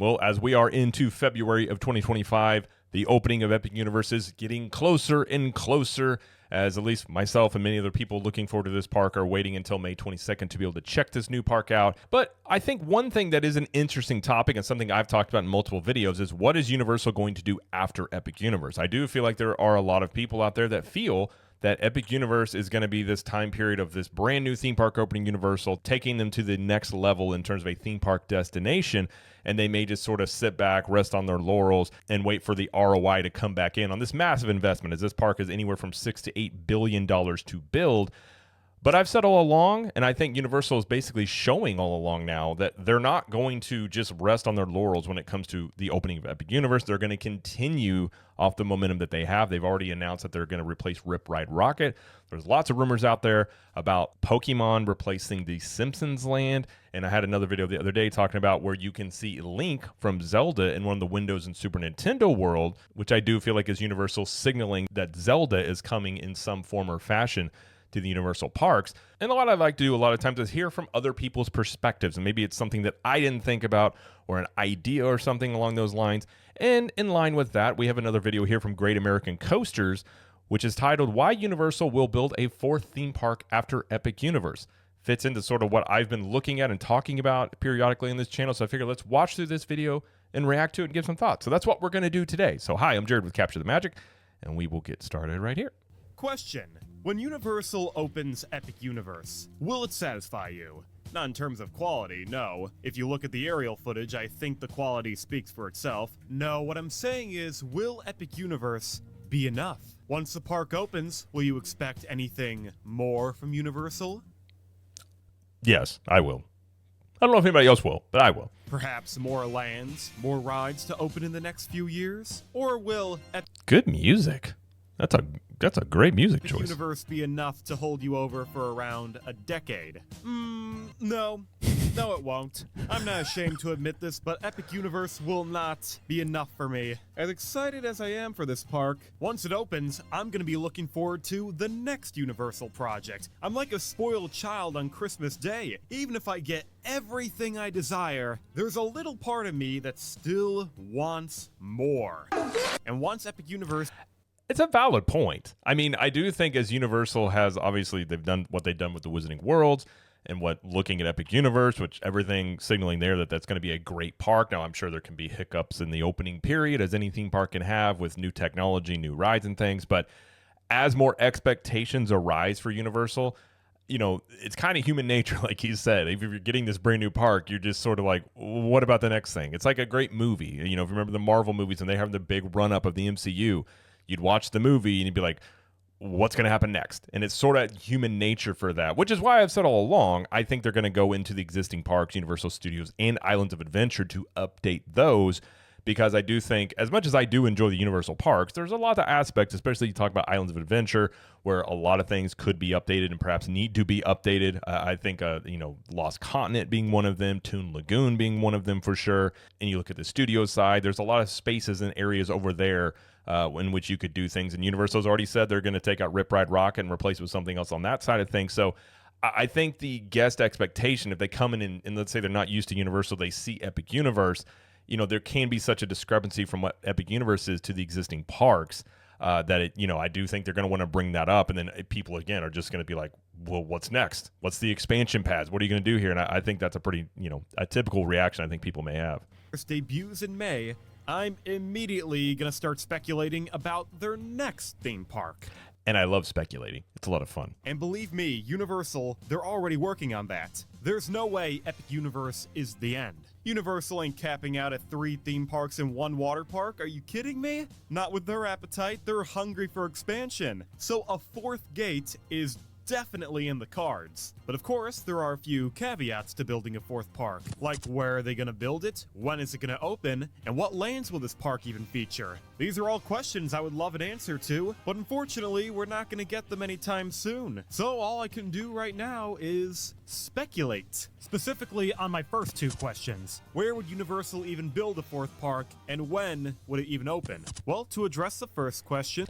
Well, as we are into February of 2025, the opening of Epic Universe is getting closer and closer, as at least myself and many other people looking forward to this park are waiting until May 22nd to be able to check this new park out. But I think one thing that is an interesting topic and something I've talked about in multiple videos is what is Universal going to do after Epic Universe? I do feel like there are a lot of people out there that feel that Epic Universe is going to be this time period of this brand new theme park opening Universal, taking them to the next level in terms of a theme park destination, and they may just sort of sit back, rest on their laurels, and wait for the ROI to come back in on this massive investment, as this park is anywhere from $6 to $8 billion to build. But I've said all along, and I think Universal is basically showing all along now, that they're not going to just rest on their laurels when it comes to the opening of Epic Universe. They're going to continue off the momentum that they have. They've already announced that they're going to replace Rip Ride Rocket. There's lots of rumors out there about Pokemon replacing the Simpsons Land. And I had another video the other day talking about where you can see Link from Zelda in one of the windows in Super Nintendo World, which I do feel like is Universal signaling that Zelda is coming in some form or fashion to the Universal parks. And what I like to do a lot of times is hear from other people's perspectives, and maybe it's something that I didn't think about or an idea or something along those lines. And in line with that, we have another video here from Great American Coasters, which is titled Why Universal Will Build a Fourth Theme Park After Epic Universe. Fits into sort of what I've been looking at and talking about periodically in this channel, so I figured let's watch through this video and react to it and give some thoughts. So that's what we're going to do today. So hi, I'm Jared with Capture the Magic, and we will get started right here. Question. When Universal opens Epic Universe, will it satisfy you? Not in terms of quality, no. If you look at the aerial footage, I think the quality speaks for itself. No, what I'm saying is, will Epic Universe be enough? Once the park opens, will you expect anything more from Universal? Yes, I will. I don't know if anybody else will, but I will. Perhaps more lands, more rides to open in the next few years? Or will Good music. That's a great music Epic choice. Universe be enough to hold you over for around a decade? No. No, it won't. I'm not ashamed to admit this, but Epic Universe will not be enough for me. As excited as I am for this park, once it opens, I'm gonna be looking forward to the next Universal project. I'm like a spoiled child on Christmas Day. Even if I get everything I desire, there's a little part of me that still wants more. And once Epic Universe... It's a valid point. I mean, I do think as Universal has, obviously, they've done what they've done with the Wizarding Worlds and what looking at Epic Universe, which everything signaling there that that's going to be a great park. Now, I'm sure there can be hiccups in the opening period, as any theme park can have with new technology, new rides and things. But as more expectations arise for Universal, you know, it's kind of human nature, like he said. If you're getting this brand new park, you're just sort of like, what about the next thing? It's like a great movie. You know, if you remember the Marvel movies and they have the big run-up of the MCU, you'd watch the movie and you'd be like, what's going to happen next? And it's sort of human nature for that, which is why I've said all along, I think they're going to go into the existing parks, Universal Studios and Islands of Adventure, to update those, because I do think, as much as I do enjoy the Universal parks, there's a lot of aspects, especially you talk about Islands of Adventure, where a lot of things could be updated and perhaps need to be updated. I think, you know, Lost Continent being one of them, Toon Lagoon being one of them for sure. And you look at the studio side, there's a lot of spaces and areas over there in which you could do things. And Universal's already said they're going to take out Rip Ride Rocket and replace it with something else on that side of things. So I think the guest expectation, if they come in and let's say they're not used to Universal, they see Epic Universe, you know, there can be such a discrepancy from what Epic Universe is to the existing parks that it, you know, I do think they're going to want to bring that up. And then people, again, are just going to be like, well, what's next? What's the expansion pads? What are you going to do here? And I think that's a pretty, you know, a typical reaction I think people may have. debuts in May, I'm immediately gonna start speculating about their next theme park. And I love speculating. It's a lot of fun. And believe me, Universal, they're already working on that. There's no way Epic Universe is the end. Universal ain't capping out at 3 theme parks and 1 water park. Are you kidding me? Not with their appetite. They're hungry for expansion. So a 4th gate is definitely in the cards. But of course, there are a few caveats to building a 4th park. Like, where are they gonna build it? When is it gonna open? And what lands will this park even feature? These are all questions I would love an answer to, but unfortunately, we're not gonna get them anytime soon. So all I can do right now is speculate. Specifically on my first 2 questions. Where would Universal even build a 4th park, and when would it even open? Well, to address the first question...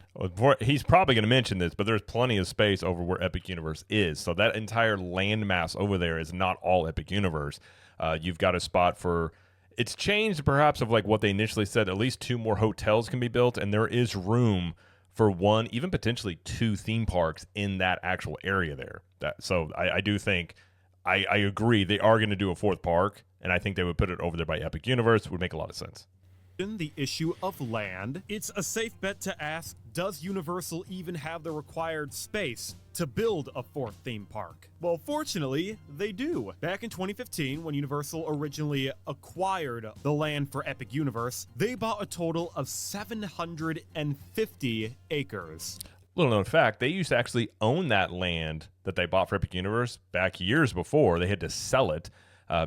He's probably going to mention this, but there's plenty of space over where Epic Universe is. So that entire landmass over there is not all Epic Universe. You've got a spot for... it's changed perhaps of like what they initially said. At least 2 more hotels can be built, and there is room for 1, even potentially 2 theme parks in that actual area there. So I do think I agree they are going to do a 4th park, and I think they would put it over there by Epic Universe. It would make a lot of sense. The issue of land, it's a safe bet to ask, does Universal even have the required space to build a 4th theme park? Well, fortunately, they do. Back in 2015, when Universal originally acquired the land for Epic Universe, they bought a total of 750 acres. Little known fact, they used to actually own that land that they bought for Epic Universe back years before. They had to sell it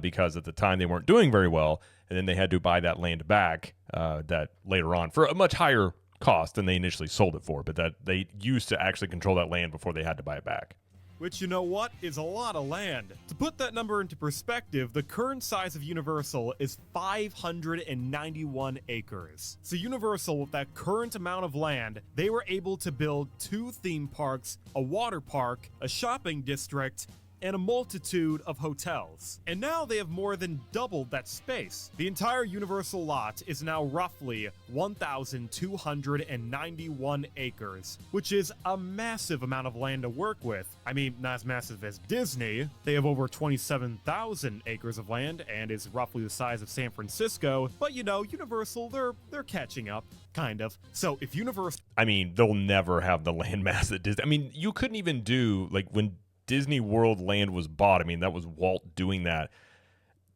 because at the time they weren't doing very well, and then they had to buy that land back that later on for a much higher cost than they initially sold it for, but that they used to actually control that land before they had to buy it back. Which, you know what, is a lot of land. To put that number into perspective, the current size of Universal is 591 acres. So Universal, with that current amount of land, they were able to build 2 theme parks, a water park, a shopping district, and a multitude of hotels. And now they have more than doubled that space. The entire Universal lot is now roughly 1,291 acres, which is a massive amount of land to work with. I mean, not as massive as Disney. They have over 27,000 acres of land and is roughly the size of San Francisco, but you know, Universal, they're catching up. Kind of. So if Universal... I mean, they'll never have the land mass that Disney... I mean, you couldn't even do, like, when Disney World land was bought, I mean, that was Walt doing that.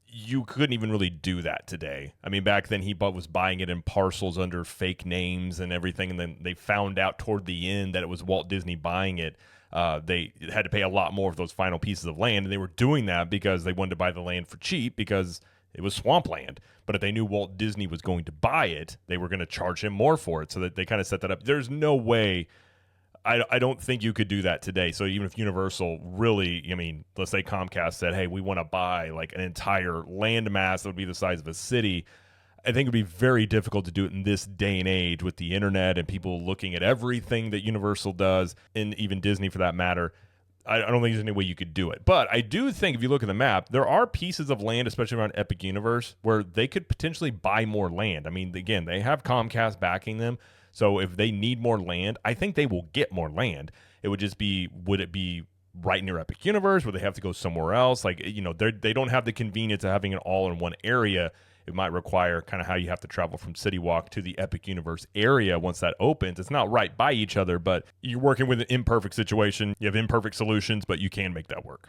You couldn't even really do that today. I mean, back then he was buying it in parcels under fake names and everything, and then they found out toward the end that it was Walt Disney buying it. They had to pay a lot more for those final pieces of land, and they were doing that because they wanted to buy the land for cheap because it was swampland. But if they knew Walt Disney was going to buy it, they were going to charge him more for it, so that they kind of set that up. There's no way... I don't think you could do that today. So even if Universal really, I mean, let's say Comcast said, hey, we want to buy like an entire land mass that would be the size of a city, I think it would be very difficult to do it in this day and age with the internet and people looking at everything that Universal does, and even Disney for that matter. I don't think there's any way you could do it. But I do think if you look at the map, there are pieces of land, especially around Epic Universe, where they could potentially buy more land. I mean, again, they have Comcast backing them. So if they need more land, I think they will get more land. It would just be, would it be right near Epic Universe? Would they have to go somewhere else? Like, you know, they don't have the convenience of having it all in one area. It might require kind of how you have to travel from City Walk to the Epic Universe area once that opens. It's not right by each other, but you're working with an imperfect situation. You have imperfect solutions, but you can make that work.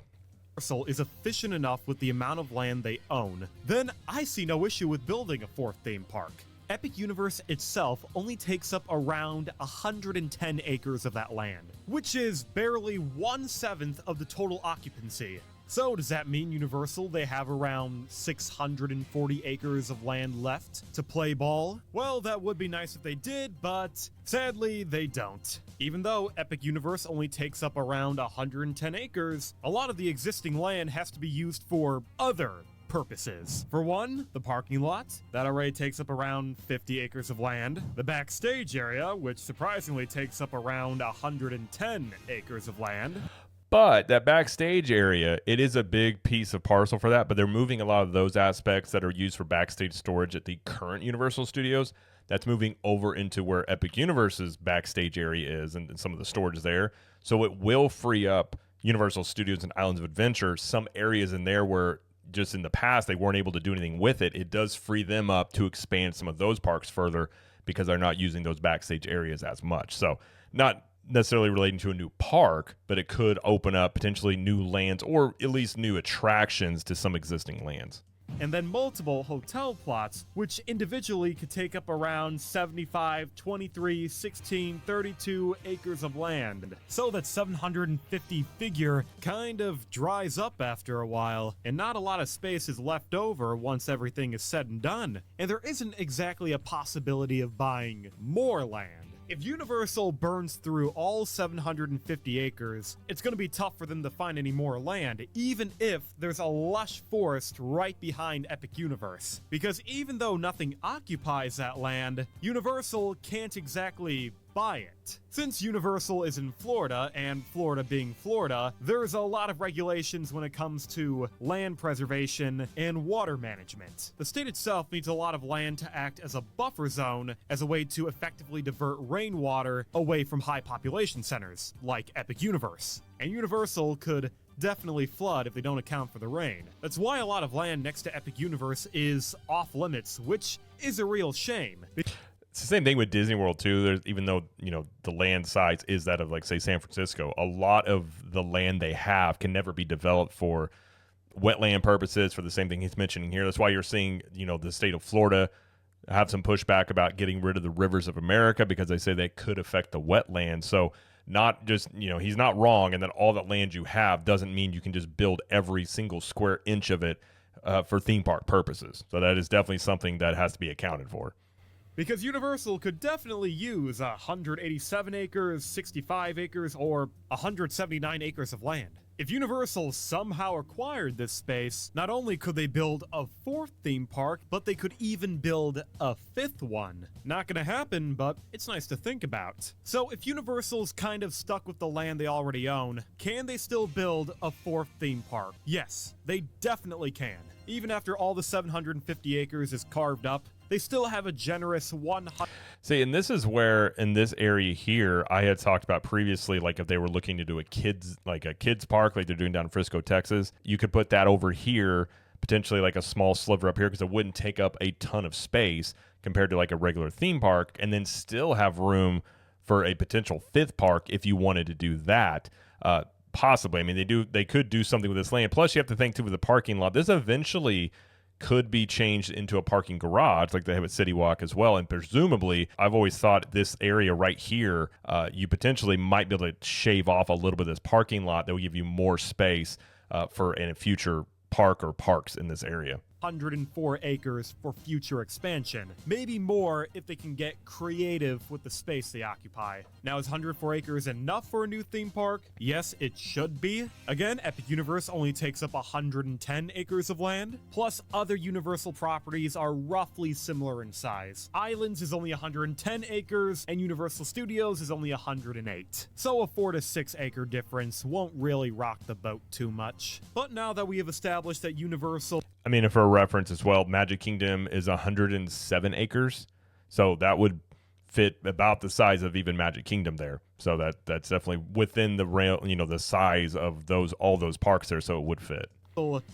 Universal is efficient enough with the amount of land they own, then I see no issue with building a 4th theme park. Epic Universe itself only takes up around 110 acres of that land, which is barely 1/7 of the total occupancy. So does that mean Universal, they have around 640 acres of land left to play ball? Well, that would be nice if they did, but sadly they don't. Even though Epic Universe only takes up around 110 acres, a lot of the existing land has to be used for other purposes. For one, the parking lot, that already takes up around 50 acres of land. The backstage area, which surprisingly takes up around 110 acres of land. But that backstage area, it is a big piece of parcel for that, but they're moving a lot of those aspects that are used for backstage storage at the current Universal Studios. That's moving over into where Epic Universe's backstage area is and some of the storage there. So it will free up Universal Studios and Islands of Adventure, some areas in there where just in the past they weren't able to do anything with it. It does free them up to expand some of those parks further because they're not using those backstage areas as much. So not necessarily relating to a new park, but it could open up potentially new lands or at least new attractions to some existing lands. And then multiple hotel plots, which individually could take up around 75, 23, 16, 32 acres of land. So that 750 figure kind of dries up after a while, and not a lot of space is left over once everything is said and done. And there isn't exactly a possibility of buying more land. If Universal burns through all 750 acres, it's going to be tough for them to find any more land, even if there's a lush forest right behind Epic Universe. Because even though nothing occupies that land, Universal can't exactly buy it. Since Universal is in Florida, and Florida being Florida, there's a lot of regulations when it comes to land preservation and water management. The state itself needs a lot of land to act as a buffer zone as a way to effectively divert rainwater away from high population centers, like Epic Universe. And Universal could definitely flood if they don't account for the rain. That's why a lot of land next to Epic Universe is off limits, which is a real shame. It's the same thing with Disney World too. There's, even though the land size is that of, like, say, San Francisco, a lot of the land they have can never be developed for wetland purposes, for the same thing he's mentioning here. That's why you're seeing the state of Florida have some pushback about getting rid of the rivers of America, because they say they could affect the wetlands. So not just, he's not wrong, and that all that land you have doesn't mean you can just build every single square inch of it for theme park purposes. So that is definitely something that has to be accounted for. Because Universal could definitely use 187 acres, 65 acres, or 179 acres of land. If Universal somehow acquired this space, not only could they build a fourth theme park, but they could even build a fifth one. Not gonna happen, but it's nice to think about. So if Universal's kind of stuck with the land they already own, can they still build a fourth theme park? Yes, they definitely can. Even after all the 750 acres is carved up, they still have a generous 100. See, and this is where, in this area here, I had talked about previously, like if they were looking to do a kids park, like they're doing down in Frisco, Texas, you could put that over here, potentially like a small sliver up here, because it wouldn't take up a ton of space compared to like a regular theme park, and then still have room for a potential fifth park if you wanted to do that. Possibly. I mean, they could do something with this land. Plus, you have to think too with the parking lot. This eventually could be changed into a parking garage like they have at City Walk as well. And presumably, I've always thought this area right here, you potentially might be able to shave off a little bit of this parking lot that will give you more space for a future park or parks in this area. 104 acres for future expansion. Maybe more if they can get creative with the space they occupy. Now, is 104 acres enough for a new theme park? Yes, it should be. Again, Epic Universe only takes up 110 acres of land, plus other Universal properties are roughly similar in size. Islands is only 110 acres, and Universal Studios is only 108. So a 4 to 6 acre difference won't really rock the boat too much. But now that we have established that Universal... I mean, for a reference as well, Magic Kingdom is 107 acres, so that would fit about the size of even Magic Kingdom there. So that's definitely within the the size of all those parks there, so it would fit.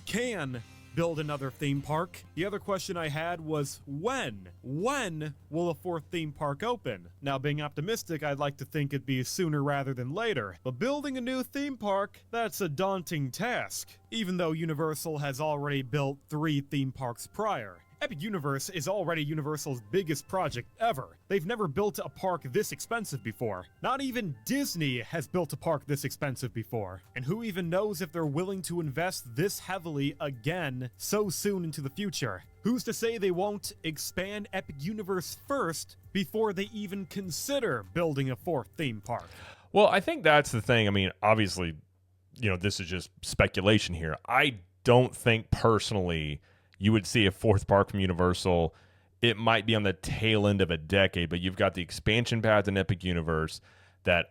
Can build another theme park. The other question I had was when? When will a fourth theme park open? Now, being optimistic, I'd like to think it'd be sooner rather than later. But building a new theme park, that's a daunting task, even though Universal has already built 3 theme parks prior. Epic Universe is already Universal's biggest project ever. They've never built a park this expensive before. Not even Disney has built a park this expensive before. And who even knows if they're willing to invest this heavily again so soon into the future? Who's to say they won't expand Epic Universe first before they even consider building a fourth theme park? Well, I think that's the thing. I mean, obviously, this is just speculation here. I don't think personally you would see a fourth park from Universal. It might be on the tail end of a decade, but you've got the expansion paths in Epic Universe that,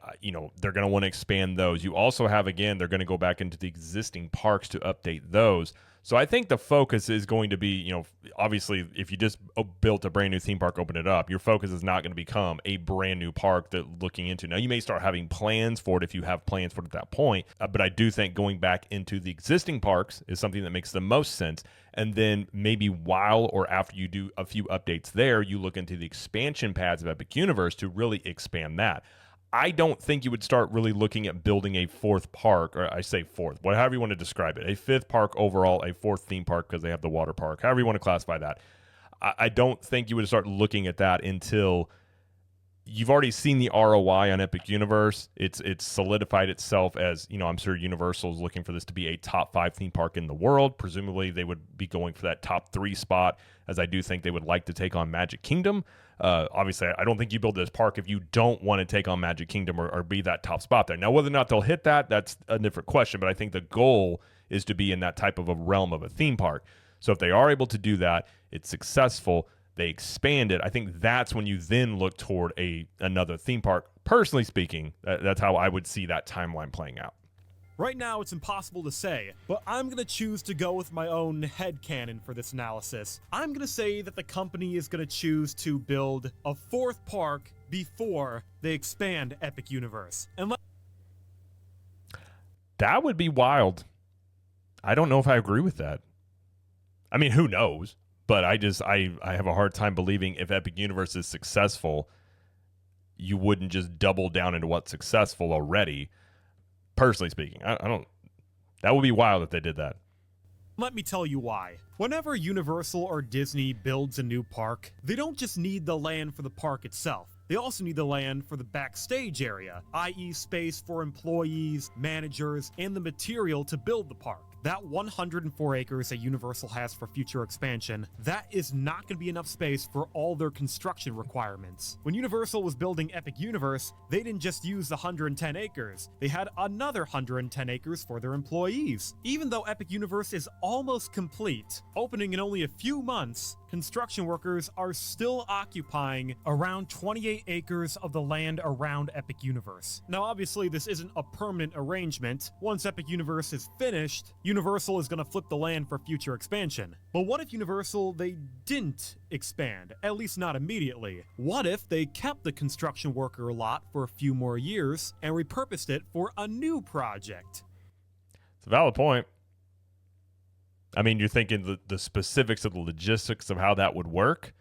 they're going to want to expand those. You also have, again, they're going to go back into the existing parks to update those. So I think the focus is going to be, obviously, if you just built a brand new theme park, open it up, your focus is not going to become a brand new park that looking into. Now, you may start having plans for it if you have plans for it at that point, but I do think going back into the existing parks is something that makes the most sense. And then maybe while or after you do a few updates there, you look into the expansion paths of Epic Universe to really expand that. I don't think you would start really looking at building a fourth park, or I say fourth, whatever you want to describe it, a fifth park overall, a fourth theme park because they have the water park, however you want to classify that. I don't think you would start looking at that until you've already seen the ROI on Epic Universe. It's solidified itself as, I'm sure Universal is looking for this to be a top 5 theme park in the world. Presumably they would be going for that top 3 spot, as I do think they would like to take on Magic Kingdom. Obviously, I don't think you build this park if you don't want to take on Magic Kingdom or be that top spot there. Now, whether or not they'll hit that, that's a different question, but I think the goal is to be in that type of a realm of a theme park. So if they are able to do that, it's successful, they expand it, I think that's when you then look toward another theme park. Personally speaking, that's how I would see that timeline playing out. Right now, it's impossible to say, but I'm gonna choose to go with my own headcanon for this analysis. I'm gonna say that the company is gonna choose to build a fourth park before they expand Epic Universe. That would be wild. I don't know if I agree with that. I mean, who knows? But I have a hard time believing if Epic Universe is successful, you wouldn't just double down into what's successful already. Personally speaking, I don't. That would be wild if they did that. Let me tell you why. Whenever Universal or Disney builds a new park, they don't just need the land for the park itself. They also need the land for the backstage area, i.e. space for employees, managers, and the material to build the park. That 104 acres that Universal has for future expansion, that is not going to be enough space for all their construction requirements. When Universal was building Epic Universe, they didn't just use the 110 acres. They had another 110 acres for their employees. Even though Epic Universe is almost complete, opening in only a few months, construction workers are still occupying around 28 acres of the land around Epic Universe. Now, obviously, this isn't a permanent arrangement. Once Epic Universe is finished, Universal is going to flip the land for future expansion. But what if Universal, they didn't expand, at least not immediately? What if they kept the construction worker lot for a few more years and repurposed it for a new project? It's a valid point. I mean, you're thinking the specifics of the logistics of how that would work.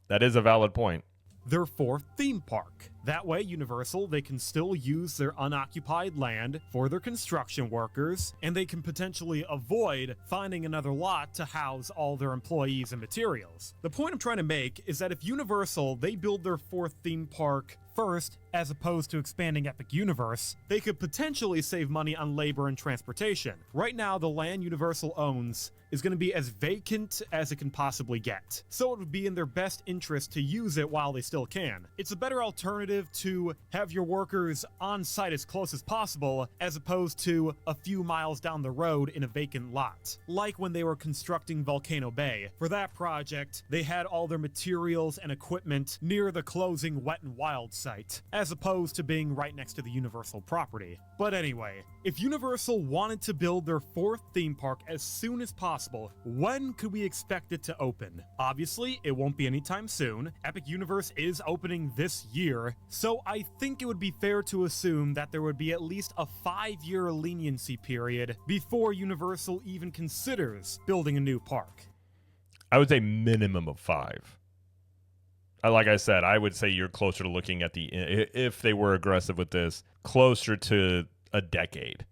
That is a valid point. Their fourth theme park. That way, Universal, they can still use their unoccupied land for their construction workers, and they can potentially avoid finding another lot to house all their employees and materials. The point I'm trying to make is that if Universal, they build their fourth theme park first, as opposed to expanding Epic Universe, they could potentially save money on labor and transportation. Right now, the land Universal owns is going to be as vacant as it can possibly get. So it would be in their best interest to use it while they still can. It's a better alternative to have your workers on site as close as possible, as opposed to a few miles down the road in a vacant lot. Like when they were constructing Volcano Bay. For that project, they had all their materials and equipment near the closing Wet n Wild site, as opposed to being right next to the Universal property. But anyway, if Universal wanted to build their fourth theme park as soon as possible, when could we expect it to open? Obviously, it won't be anytime soon. Epic Universe is opening this year, so I think it would be fair to assume that there would be at least a 5-year leniency period before Universal even considers building a new park. I would say minimum of 5. Like I said, I would say you're closer to looking at if they were aggressive with this, closer to a decade.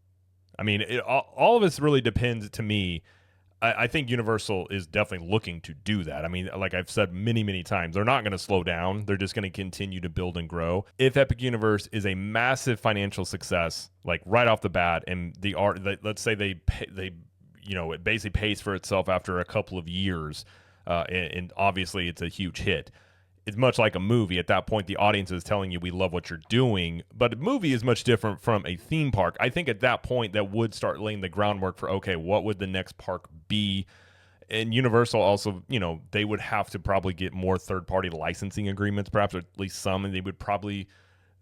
I mean, all of this really depends to me. I think Universal is definitely looking to do that. I mean, like I've said many, many times, they're not going to slow down. They're just going to continue to build and grow. If Epic Universe is a massive financial success, like right off the bat, and let's say it basically pays for itself after a couple of years, and obviously it's a huge hit. It's much like a movie. At that point, the audience is telling you we love what you're doing. But a movie is much different from a theme park. I think at that point, that would start laying the groundwork for, okay, what would the next park be? And Universal also, they would have to probably get more third-party licensing agreements, perhaps, or at least some. And they would probably,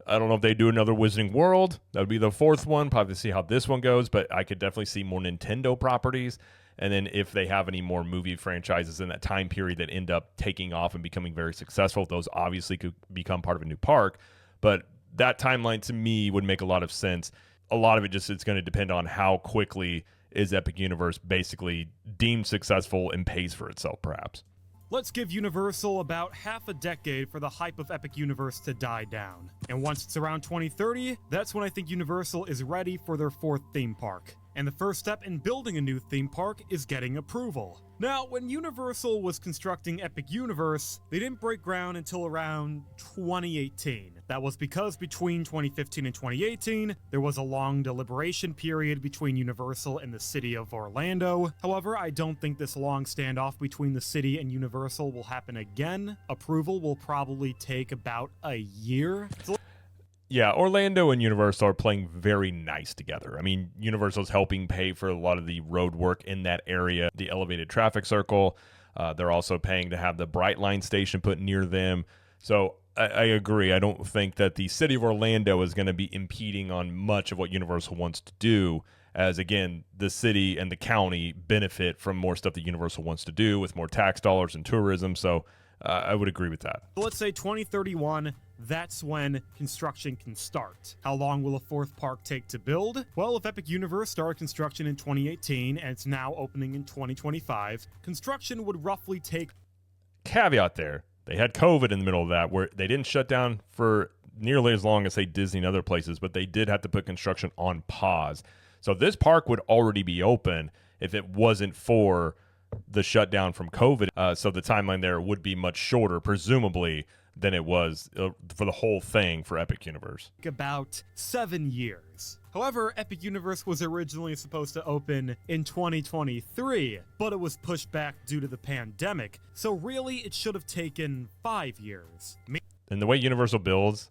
I don't know if they do another Wizarding World. That would be the fourth one. Probably see how this one goes. But I could definitely see more Nintendo properties. And then if they have any more movie franchises in that time period that end up taking off and becoming very successful, those obviously could become part of a new park. But that timeline to me would make a lot of sense. A lot of it it's going to depend on how quickly is Epic Universe basically deemed successful and pays for itself, perhaps. Let's give Universal about half a decade for the hype of Epic Universe to die down. And once it's around 2030, that's when I think Universal is ready for their fourth theme park. And the first step in building a new theme park is getting approval. Now, when Universal was constructing Epic Universe, they didn't break ground until around 2018. That was because between 2015 and 2018, there was a long deliberation period between Universal and the city of Orlando. However, I don't think this long standoff between the city and Universal will happen again. Approval will probably take about a year. Yeah, Orlando and Universal are playing very nice together. I mean, Universal's helping pay for a lot of the road work in that area, the elevated traffic circle. They're also paying to have the Brightline station put near them. So I agree. I don't think that the city of Orlando is going to be impeding on much of what Universal wants to do, as, again, the city and the county benefit from more stuff that Universal wants to do with more tax dollars and tourism. So I would agree with that. Let's say 2031, that's when construction can start. How long will a fourth park take to build? Well, if Epic Universe started construction in 2018 and it's now opening in 2025, construction would roughly take... Caveat there. They had COVID in the middle of that, where they didn't shut down for nearly as long as, say, Disney and other places, but they did have to put construction on pause. So this park would already be open if it wasn't for the shutdown from COVID. So the timeline there would be much shorter, presumably, than it was for the whole thing for Epic Universe. About 7 years. However, Epic Universe was originally supposed to open in 2023, but it was pushed back due to the pandemic, so really it should have taken 5 years. And the way Universal builds,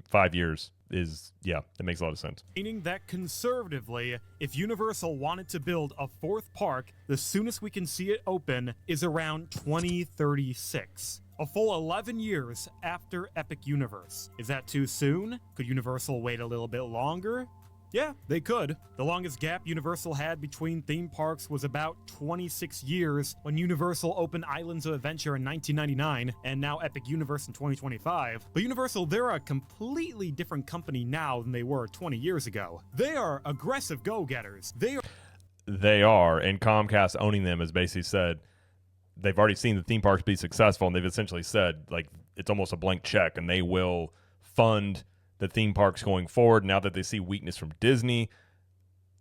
5 years is, yeah, it makes a lot of sense. Meaning that conservatively, if Universal wanted to build a fourth park, the soonest we can see it open is around 2036. A full 11 years after Epic Universe. Is that too soon? Could Universal wait a little bit longer? Yeah, they could. The longest gap Universal had between theme parks was about 26 years when Universal opened Islands of Adventure in 1999 and now Epic Universe in 2025. But Universal, they're a completely different company now than they were 20 years ago. They are aggressive go-getters. They are, and Comcast owning them has basically said they've already seen the theme parks be successful, and they've essentially said, like, it's almost a blank check, and they will fund the theme parks going forward now that they see weakness from Disney.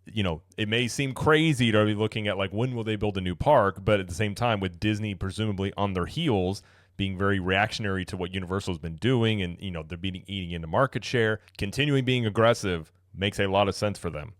You know, it may seem crazy to be looking at, like, when will they build a new park, but at the same time, with Disney presumably on their heels, being very reactionary to what Universal's been doing, and, you know, they're eating into market share, continuing being aggressive makes a lot of sense for them.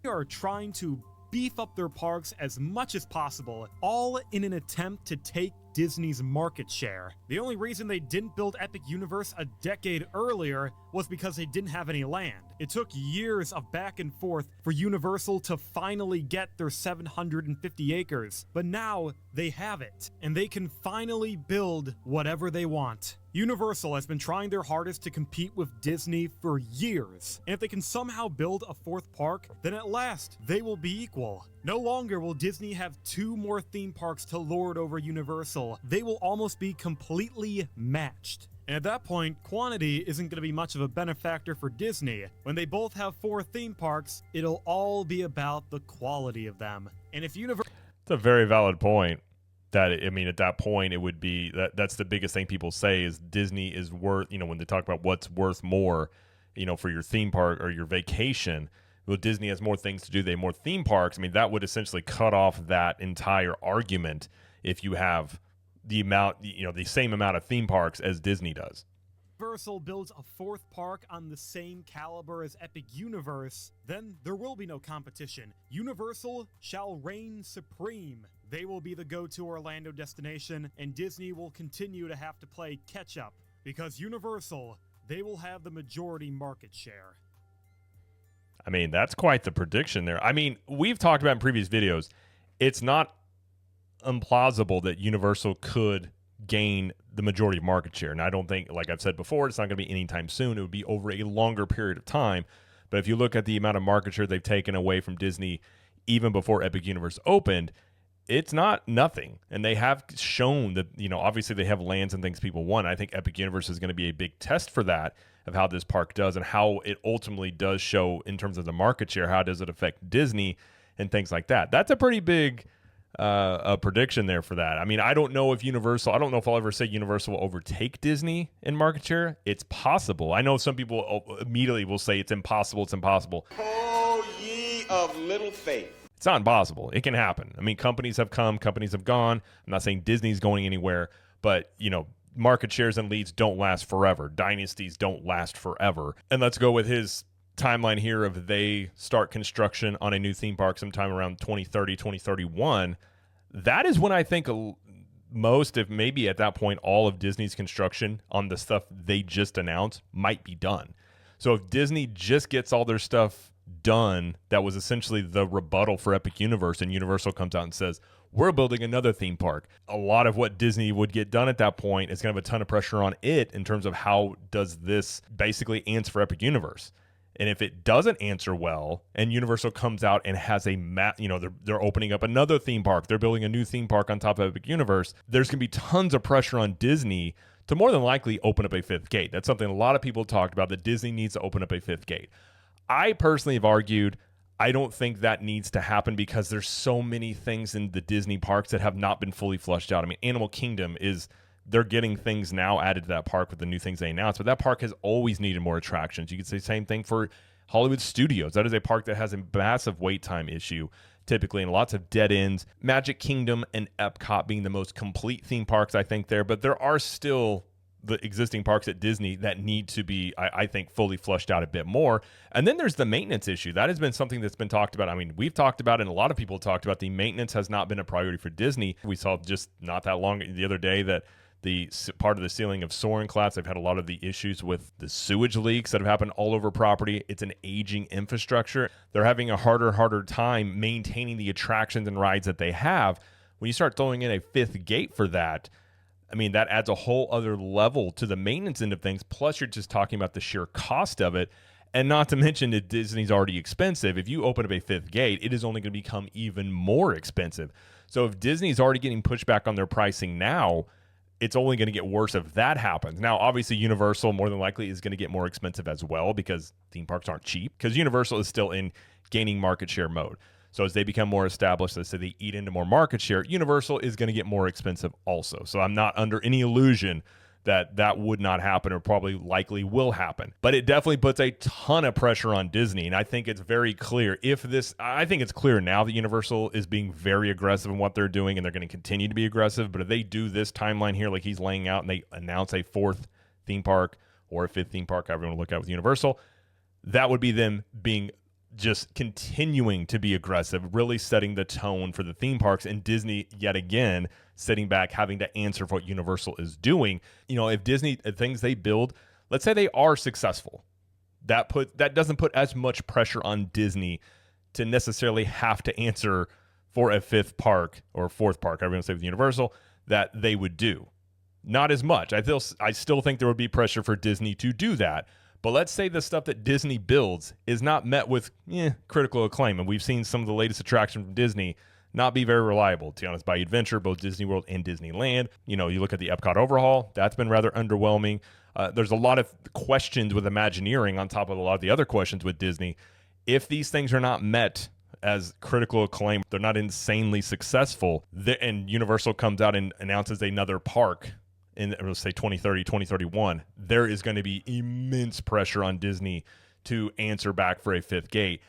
They are trying to beef up their parks as much as possible, all in an attempt to take Disney's market share. The only reason they didn't build Epic Universe a decade earlier was because they didn't have any land. It took years of back and forth for Universal to finally get their 750 acres, but now they have it, and they can finally build whatever they want. Universal has been trying their hardest to compete with Disney for years, and if they can somehow build a fourth park, then at last they will be equal. No longer will Disney have 2 more theme parks to lord over Universal. They will almost be completely matched. And at that point, quantity isn't going to be much of a benefactor for Disney. When they both have 4 theme parks, it'll all be about the quality of them. And if Universal... It's a very valid point. That, I mean, at that point, it would be that's the biggest thing people say is Disney is worth, you know, when they talk about what's worth more, you know, for your theme park or your vacation. Well, Disney has more things to do. They have more theme parks. I mean, that would essentially cut off that entire argument if you have the amount, you know, the same amount of theme parks as Disney does. Universal builds a fourth park on the same caliber as Epic Universe, then there will be no competition. Universal shall reign supreme. They will be the go-to Orlando destination, and Disney will continue to have to play catch-up, because Universal, they will have the majority market share. I mean, that's quite the prediction there. I mean, we've talked about in previous videos, it's not implausible that Universal could gain the majority of market share. And I don't think, like I've said before, it's not going to be anytime soon. It would be over a longer period of time. But if you look at the amount of market share they've taken away from Disney even before Epic Universe opened, it's not nothing. And they have shown that, you know, obviously they have lands and things people want. I think Epic Universe is going to be a big test for that, of how this park does and how it ultimately does show in terms of the market share. How does it affect Disney and things like that? That's a pretty big a prediction there for that. I mean, I don't know if I don't know if I'll ever say Universal will overtake Disney in market share. It's possible. I know some people immediately will say it's impossible. It's impossible. Oh, ye of little faith. It's not impossible. It can happen. I mean, companies have come, companies have gone. I'm not saying Disney's going anywhere, but, you know, market shares and leads don't last forever. Dynasties don't last forever. And let's go with his timeline here of they start construction on a new theme park sometime around 2030, 2031. That is when I think most, if maybe at that point, all of Disney's construction on the stuff they just announced might be done. So if Disney just gets all their stuff done, that was essentially the rebuttal for Epic Universe, and Universal comes out and says, we're building another theme park. A lot of what Disney would get done at that point is going to have a ton of pressure on it in terms of how does this basically answer for Epic Universe. And if it doesn't answer well, and Universal comes out and has a they're opening up another theme park, they're building a new theme park on top of Epic Universe, there's going to be tons of pressure on Disney to more than likely open up a fifth gate. That's something a lot of people talked about, that Disney needs to open up a fifth gate. I personally have argued I don't think that needs to happen because there's so many things in the Disney parks that have not been fully flushed out. I mean, Animal Kingdom they're getting things now added to that park with the new things they announced, but that park has always needed more attractions. You could say the same thing for Hollywood Studios. That is a park that has a massive wait time issue typically and lots of dead ends. Magic Kingdom and Epcot being the most complete theme parks, I think, there, but there are still the existing parks at Disney that need to be, I think, fully flushed out a bit more. And then there's the maintenance issue. That has been something that's been talked about. I mean, we've talked about it, and a lot of people talked about the maintenance has not been a priority for Disney. We saw just not that long the other day that the part of the ceiling of Soaring Class, they've had a lot of the issues with the sewage leaks that have happened all over property. It's an aging infrastructure. They're having a harder time maintaining the attractions and rides that they have. When you start throwing in a fifth gate for that, I mean, that adds a whole other level to the maintenance end of things. Plus, you're just talking about the sheer cost of it. And not to mention that Disney's already expensive. If you open up a fifth gate, it is only going to become even more expensive. So if Disney's already getting pushback on their pricing now, it's only going to get worse if that happens. Now, obviously, Universal more than likely is going to get more expensive as well because theme parks aren't cheap, because Universal is still in gaining market share mode. So as they become more established, let's say they eat into more market share, Universal is going to get more expensive also. So I'm not under any illusion that that would not happen or probably likely will happen. But it definitely puts a ton of pressure on Disney. And I think it's very clear I think it's clear now that Universal is being very aggressive in what they're doing, and they're going to continue to be aggressive. But if they do this timeline here like he's laying out and they announce a fourth theme park or a fifth theme park, however you want to look at it with Universal, that would be them being just continuing to be aggressive, really setting the tone for the theme parks, and Disney yet again sitting back, having to answer for what Universal is doing. You know, if Disney, things they build, let's say they are successful, that doesn't put as much pressure on Disney to necessarily have to answer for a fifth park or fourth park, however you want to say with Universal, that they would do. Not as much. I still think there would be pressure for Disney to do that. But let's say the stuff that Disney builds is not met with critical acclaim. And we've seen some of the latest attractions from Disney not be very reliable. To be honest, by Adventure, both Disney World and Disneyland. You know, you look at the Epcot overhaul, that's been rather underwhelming. There's a lot of questions with Imagineering on top of a lot of the other questions with Disney. If these things are not met as critical acclaim, they're not insanely successful, and Universal comes out and announces another park in, let's say, 2030, 2031, there is going to be immense pressure on Disney to answer back for a fifth gate.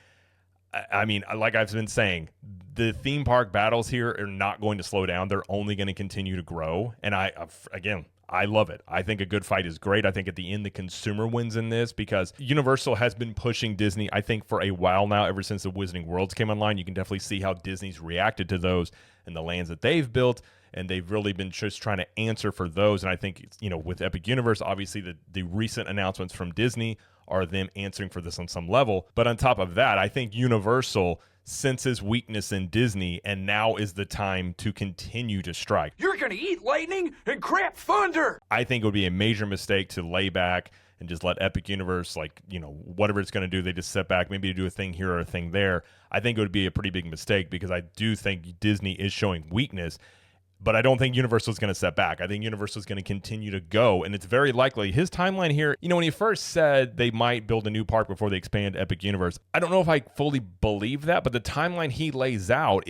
I mean, like I've been saying, the theme park battles here are not going to slow down. They're only going to continue to grow. And I love it. I think a good fight is great. I think at the end, the consumer wins in this because Universal has been pushing Disney, I think, for a while now, ever since the Wizarding Worlds came online. You can definitely see how Disney's reacted to those and the lands that they've built. And they've really been just trying to answer for those. And I think, with Epic Universe, obviously the recent announcements from Disney are them answering for this on some level. But on top of that, I think Universal senses weakness in Disney, and now is the time to continue to strike. You're going to eat lightning and crap thunder! I think it would be a major mistake to lay back and just let Epic Universe, whatever it's going to do, they just sit back, maybe do a thing here or a thing there. I think it would be a pretty big mistake because I do think Disney is showing weakness. But I don't think Universal is going to step back. I think Universal is going to continue to go. And it's very likely his timeline here, when he first said they might build a new park before they expand Epic Universe, I don't know if I fully believe that, but the timeline he lays out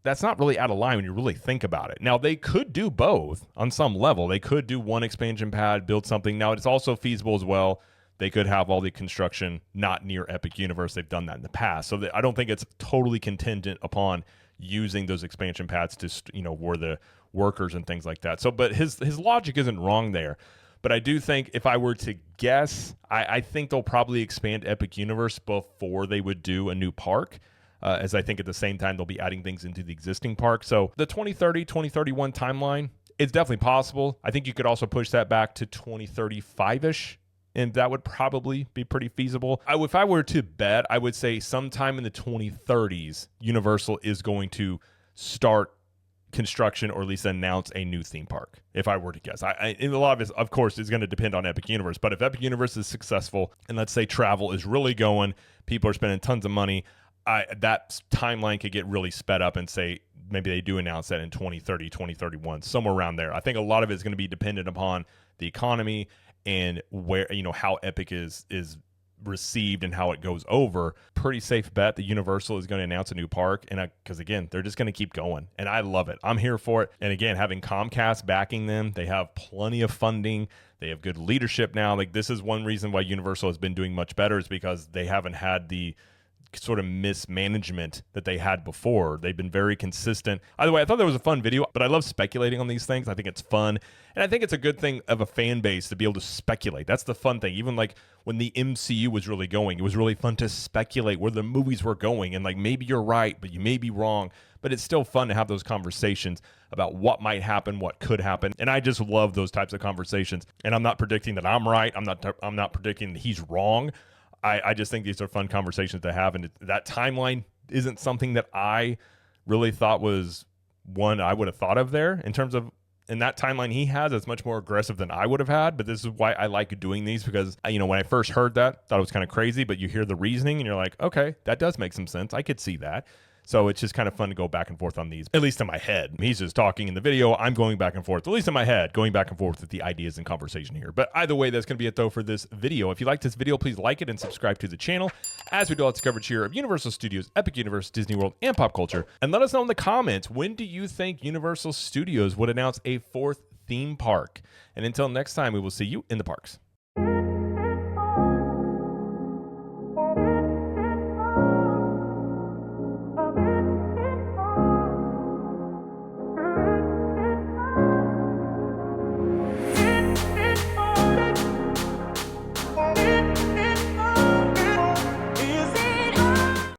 that's not really out of line when you really think about it. Now, they could do both on some level. They could do one expansion pad, build something. Now, it's also feasible as well. They could have all the construction not near Epic Universe. They've done that in the past. So I don't think it's totally contingent upon using those expansion pads to, where the workers and things like that. So, but his logic isn't wrong there. But I do think if I were to guess, I think they'll probably expand Epic Universe before they would do a new park, as I think at the same time they'll be adding things into the existing park. So the 2030, 2031 timeline, it's definitely possible. I think you could also push that back to 2035-ish. And that would probably be pretty feasible. If I were to bet, I would say sometime in the 2030s, Universal is going to start construction or at least announce a new theme park, if I were to guess. And a lot of it, of course, is going to depend on Epic Universe. But if Epic Universe is successful, and let's say travel is really going, people are spending tons of money, that timeline could get really sped up and say maybe they do announce that in 2030, 2031, somewhere around there. I think a lot of it is going to be dependent upon the economy and where, how Epic is received and how it goes over. Pretty safe bet that Universal is going to announce a new park, and because again, they're just going to keep going, and I love it. I'm here for it. And again, having Comcast backing them, they have plenty of funding, they have good leadership now. Like, this is one reason why Universal has been doing much better, is because they haven't had the sort of mismanagement that they had before. They've been very consistent. By the way, I thought that was a fun video, but I love speculating on these things. I think it's fun, and I think it's a good thing of a fan base to be able to speculate. That's the fun thing. Even like when the MCU was really going, it was really fun to speculate where the movies were going, and like, maybe you're right, but you may be wrong. But it's still fun to have those conversations about what might happen, what could happen. And I just love those types of conversations. And I'm not predicting that I'm right. I'm not predicting that he's wrong. I just think these are fun conversations to have, and that timeline isn't something that I really thought was one I would have thought of there in terms of, in that timeline he has, it's much more aggressive than I would have had. But this is why I like doing these, because when I first heard that, thought it was kind of crazy, but you hear the reasoning and you're like, okay, that does make some sense. I could see that. So it's just kind of fun to go back and forth on these, at least in my head. He's just talking in the video. I'm going back and forth, at least in my head, going back and forth with the ideas and conversation here. But either way, that's going to be it, though, for this video. If you like this video, please like it and subscribe to the channel, as we do lots of coverage here of Universal Studios, Epic Universe, Disney World, and pop culture. And let us know in the comments, when do you think Universal Studios would announce a 4th theme park? And until next time, we will see you in the parks.